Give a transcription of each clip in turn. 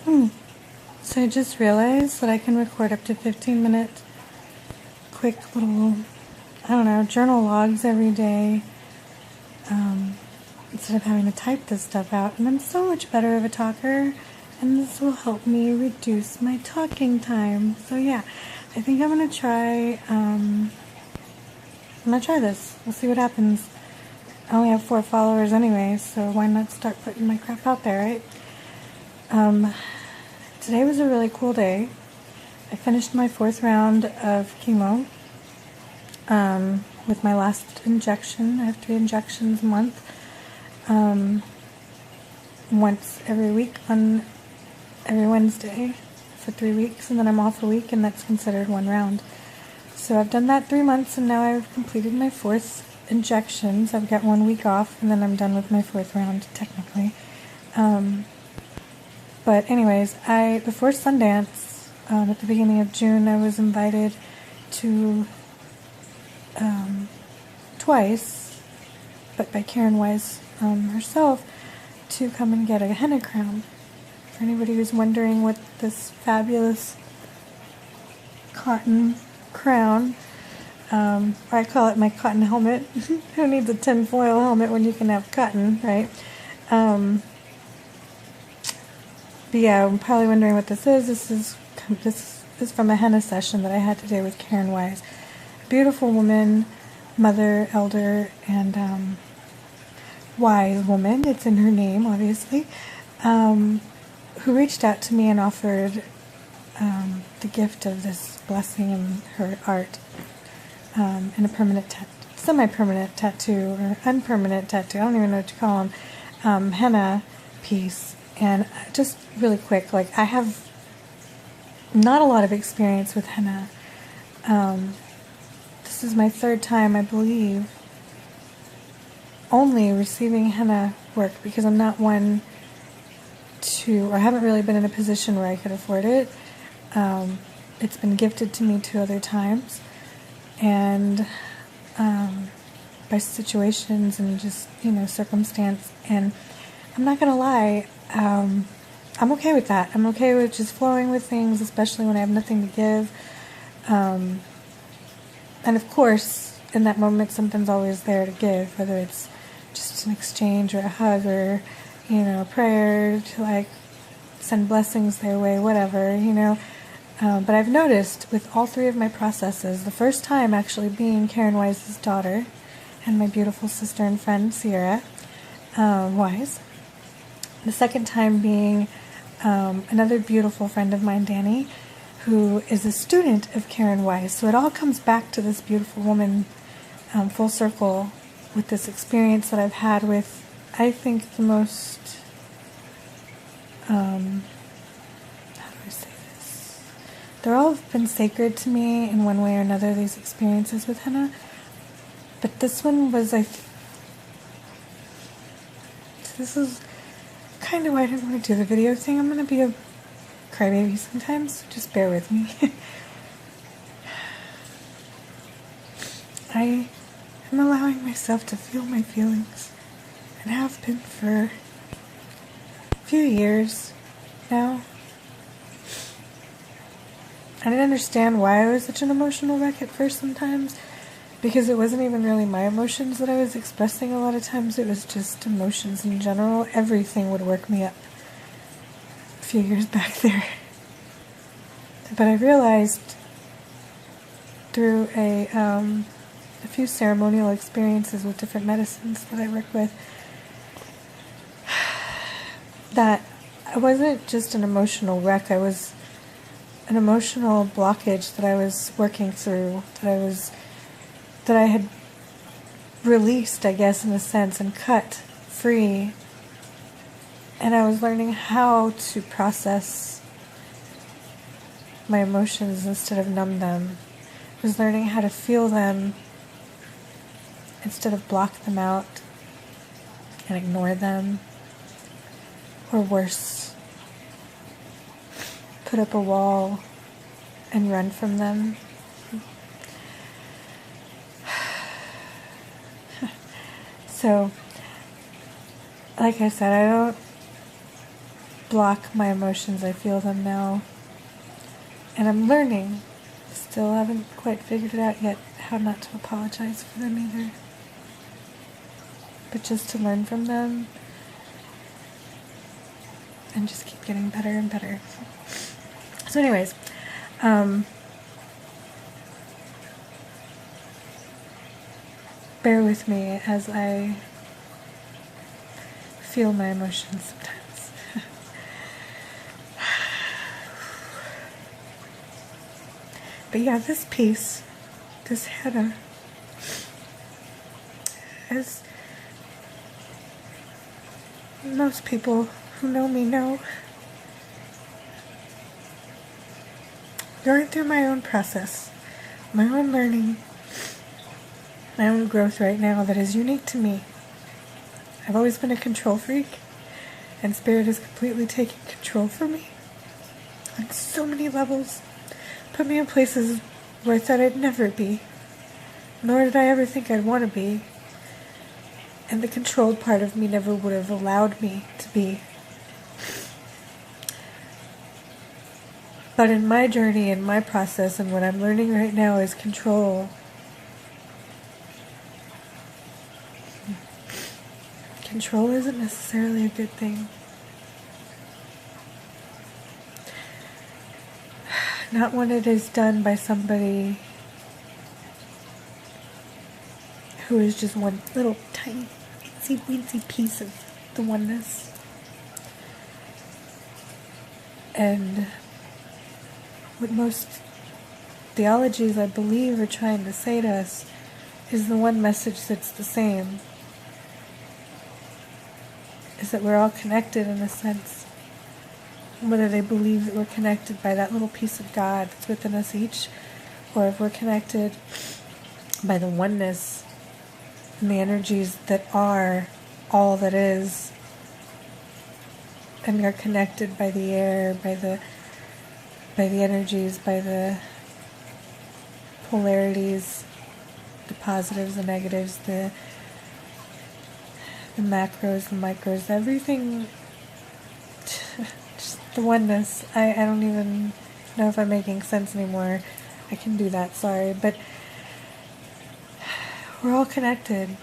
So I just realized that I can record up to 15-minute quick little, I don't know, journal logs every day, instead of having to type this stuff out. And I'm so much better of a talker, and this will help me reduce my talking time. So yeah, I think I'm gonna try this. We'll see what happens. I only have 4 followers anyway, so why not start putting my crap out there, right? Today was a really cool day. I finished my 4th round of chemo with my last injection. I have 3 injections a month, once every week on every Wednesday for 3 weeks, and then I'm off a week, and that's considered 1 round. So I've done that 3 months, and now I've completed my 4th injections. I've got 1 week off, and then I'm done with my 4th round, technically. But anyways, before Sundance, at the beginning of June, I was invited to, twice, but by Karen Wise herself, to come and get a henna crown. For anybody who's wondering what this fabulous cotton crown, or I call it my cotton helmet. Who needs a tinfoil helmet when you can have cotton, right? But yeah, I'm probably wondering what this is. This is from a henna session that I had today with Karen Wise. Beautiful woman, mother, elder, and wise woman. It's in her name, obviously. Who reached out to me and offered the gift of this blessing in her art, in a permanent, semi-permanent tattoo, or unpermanent tattoo. I don't even know what to call them. Henna piece. And just really quick, like, I have not a lot of experience with henna. This is my 3rd time, I believe, only receiving henna work, because I'm not one to, or I haven't really been in a position where I could afford it. It's been gifted to me 2 other times, and by situations and just, circumstance. And I'm not gonna lie, I'm okay with that. I'm okay with just flowing with things, especially when I have nothing to give. And of course, in that moment, something's always there to give, whether it's just an exchange or a hug or, a prayer to, like, send blessings their way, whatever, But I've noticed with all 3 of my processes, the first time actually being Karen Wise's daughter and my beautiful sister and friend, Sierra Wise. The second time being another beautiful friend of mine, Danny, who is a student of Karen Wise. So it all comes back to this beautiful woman, full circle, with this experience that I've had with, I think, the most, how do I say this? They're all been sacred to me in one way or another, these experiences with henna. But this one was, this is kind of why I didn't want to do the video thing. I'm going to be a crybaby sometimes, so just bear with me. I am allowing myself to feel my feelings, and have been for a few years now. I didn't understand why I was such an emotional wreck at first sometimes, because it wasn't even really my emotions that I was expressing a lot of times. It was just emotions in general. Everything would work me up a few years back there. But I realized through a few ceremonial experiences with different medicines that I work with, that I wasn't just an emotional wreck. I was an emotional blockage that I was working through, that I had released, I guess, in a sense, and cut free. And I was learning how to process my emotions instead of numb them. I was learning how to feel them instead of block them out and ignore them. Or worse, put up a wall and run from them. So, like I said, block my emotions. I feel them now. And I'm learning. Still haven't quite figured it out yet how not to apologize for them either. But just to learn from them and just keep getting better and better. So anyways, bear with me as I feel my emotions sometimes. But yeah, this piece, this henna, as most people who know me know, going through my own process, my own learning, my own growth right now that is unique to me. I've always been a control freak, and Spirit is completely taking control for me on so many levels. Put me in places where I thought I'd never be, nor did I ever think I'd want to be, and the controlled part of me never would have allowed me to be. But in my journey, in my process, and what I'm learning right now is control. Control isn't necessarily a good thing. Not when it is done by somebody who is just one little tiny, itsy-weensy piece of the oneness. And what most theologies, I believe, are trying to say to us is the one message that's the same. Is that we're all connected in a sense. Whether they believe that we're connected by that little piece of God that's within us each, or if we're connected by the oneness and the energies that are all that is, and are connected by the air, by the energies, by the polarities, the positives, the negatives, the macros, the micros, everything, just the oneness. I don't even know if I'm making sense anymore. I can do that, sorry, but we're all connected.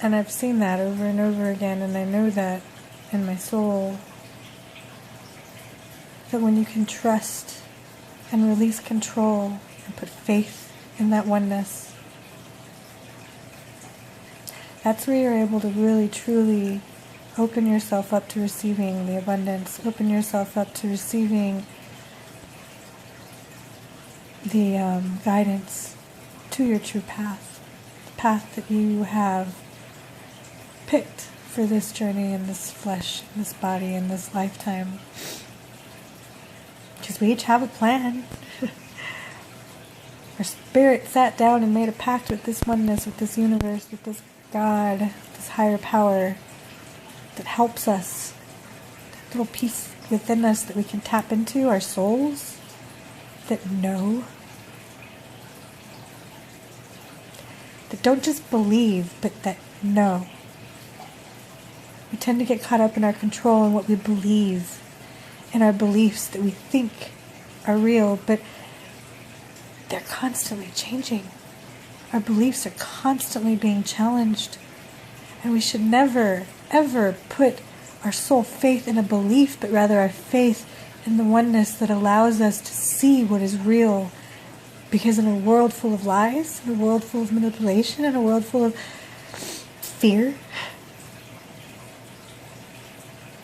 And I've seen that over and over again, and I know that in my soul, that when you can trust and release control and put faith in that oneness, that's where you're able to really, truly open yourself up to receiving the abundance, open yourself up to receiving the guidance to your true path, the path that you have picked for this journey in this flesh, in this body, in this lifetime. Because we each have a plan. Our spirit sat down and made a pact with this oneness, with this universe, with this God, this higher power that helps us. That little piece within us that we can tap into, our souls that know. That don't just believe, but that know. We tend to get caught up in our control and what we believe, in our beliefs that we think are real, but they're constantly changing. Our beliefs are constantly being challenged. And we should never, ever put our sole faith in a belief, but rather our faith in the oneness that allows us to see what is real. Because in a world full of lies, in a world full of manipulation, in a world full of fear,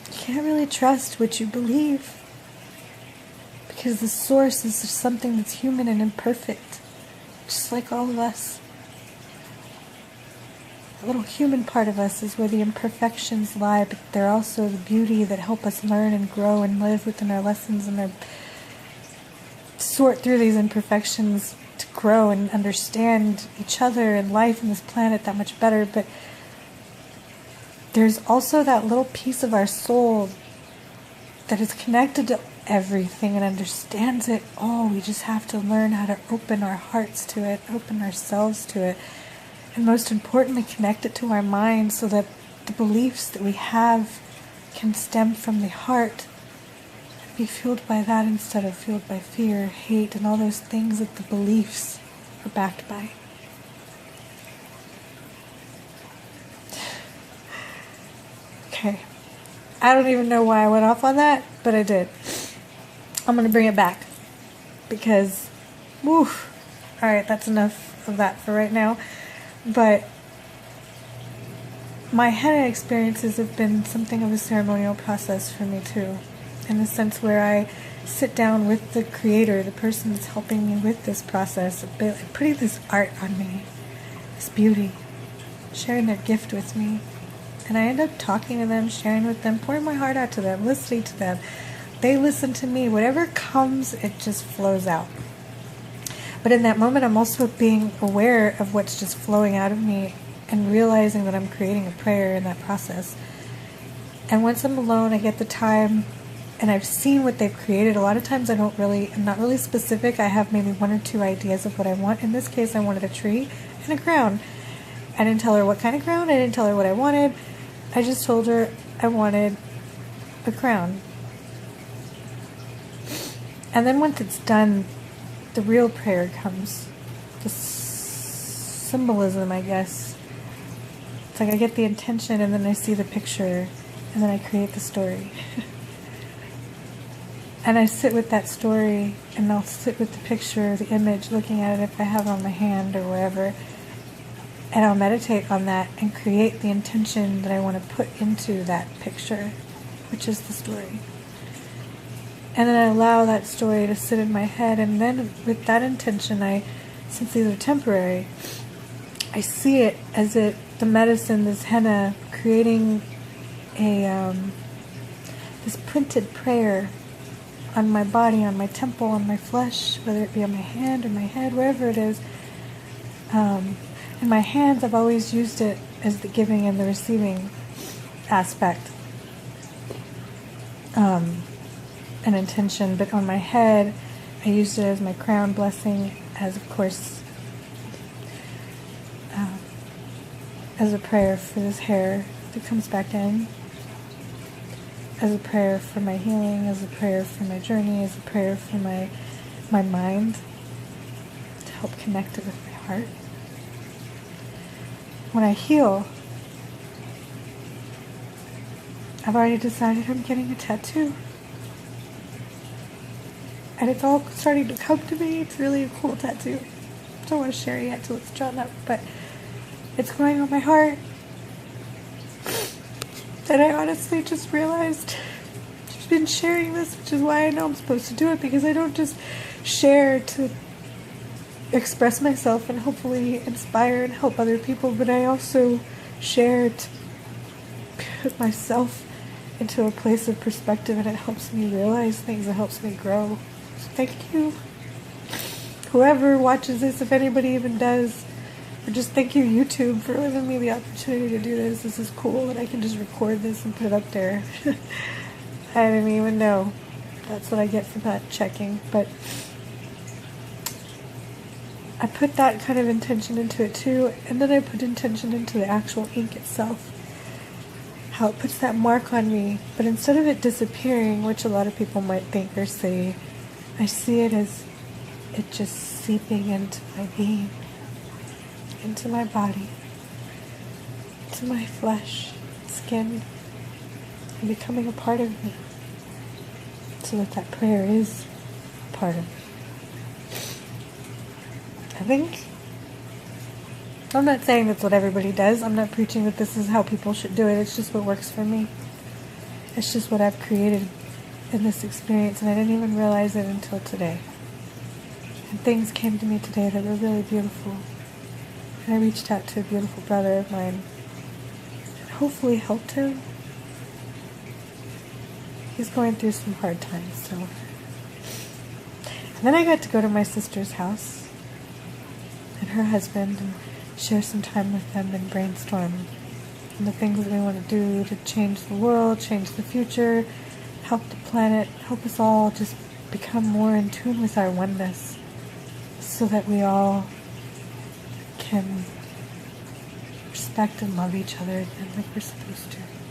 you can't really trust what you believe. Because the source is something that's human and imperfect, just like all of us. The little human part of us is where the imperfections lie, but they're also the beauty that help us learn and grow and live within our lessons and sort through these imperfections to grow and understand each other and life and this planet that much better. But there's also that little piece of our soul that is connected to everything and understands it all. We just have to learn how to open our hearts to it, open ourselves to it, and most importantly, connect it to our mind so that the beliefs that we have can stem from the heart and be fueled by that instead of fueled by fear, hate, and all those things that the beliefs are backed by. Okay. I don't even know why I went off on that, but I did. I'm going to bring it back because, woof. Alright, that's enough of that for right now. But my henna experiences have been something of a ceremonial process for me too, in the sense where I sit down with the creator, the person that's helping me with this process, putting this art on me, this beauty, sharing their gift with me. And I end up talking to them, sharing with them, pouring my heart out to them, listening to them. They listen to me. Whatever comes, it just flows out. But in that moment, I'm also being aware of what's just flowing out of me and realizing that I'm creating a prayer in that process. And once I'm alone, I get the time and I've seen what they've created. A lot of times I'm not really specific. I have maybe one or two ideas of what I want. In this case, I wanted a tree and a crown. I didn't tell her what kind of crown. I didn't tell her what I wanted. I just told her I wanted a crown. And then once it's done, the real prayer comes. The symbolism, I guess. It's like I get the intention and then I see the picture and then I create the story. And I sit with that story and I'll sit with the picture, the image, looking at it if I have it on my hand or wherever. And I'll meditate on that and create the intention that I want to put into that picture, which is the story. And then I allow that story to sit in my head, and then with that intention, since these are temporary, I see it as the medicine, this henna, creating this printed prayer on my body, on my temple, on my flesh, whether it be on my hand or my head, wherever it is. In my hands, I've always used it as the giving and the receiving aspect, an intention. But on my head, I used it as my crown blessing, as of course, as a prayer for this hair that comes back in, as a prayer for my healing, as a prayer for my journey, as a prayer for my mind, to help connect it with my heart. When I heal, I've already decided I'm getting a tattoo. And it's all starting to come to me. It's really a cool tattoo. I don't want to share it yet till it's drawn up, but it's going on my heart. And I honestly just realized I've been sharing this, which is why I know I'm supposed to do it, because I don't just share to express myself and hopefully inspire and help other people, but I also share to put myself into a place of perspective, and it helps me realize things, it helps me grow. So thank you, whoever watches this, if anybody even does, or just thank you YouTube for giving me the opportunity to do this. This is cool that I can just record this and put it up there. I didn't even know. That's what I get for not checking, but I put that kind of intention into it too, and then I put intention into the actual ink itself. How it puts that mark on me, but instead of it disappearing, which a lot of people might think or say, I see it as it just seeping into my being, into my body, into my flesh, skin, and becoming a part of me, so that prayer is a part of me. I think, I'm not saying that's what everybody does. I'm not preaching that this is how people should do it. It's just what works for me. It's just what I've created in this experience, and I didn't even realize it until today. And things came to me today that were really beautiful. And I reached out to a beautiful brother of mine and hopefully helped him. He's going through some hard times, so. And then I got to go to my sister's house and her husband and share some time with them and brainstorm on the things that we want to do to change the world, change the future, help the planet, help us all just become more in tune with our oneness, so that we all can respect and love each other again like we're supposed to.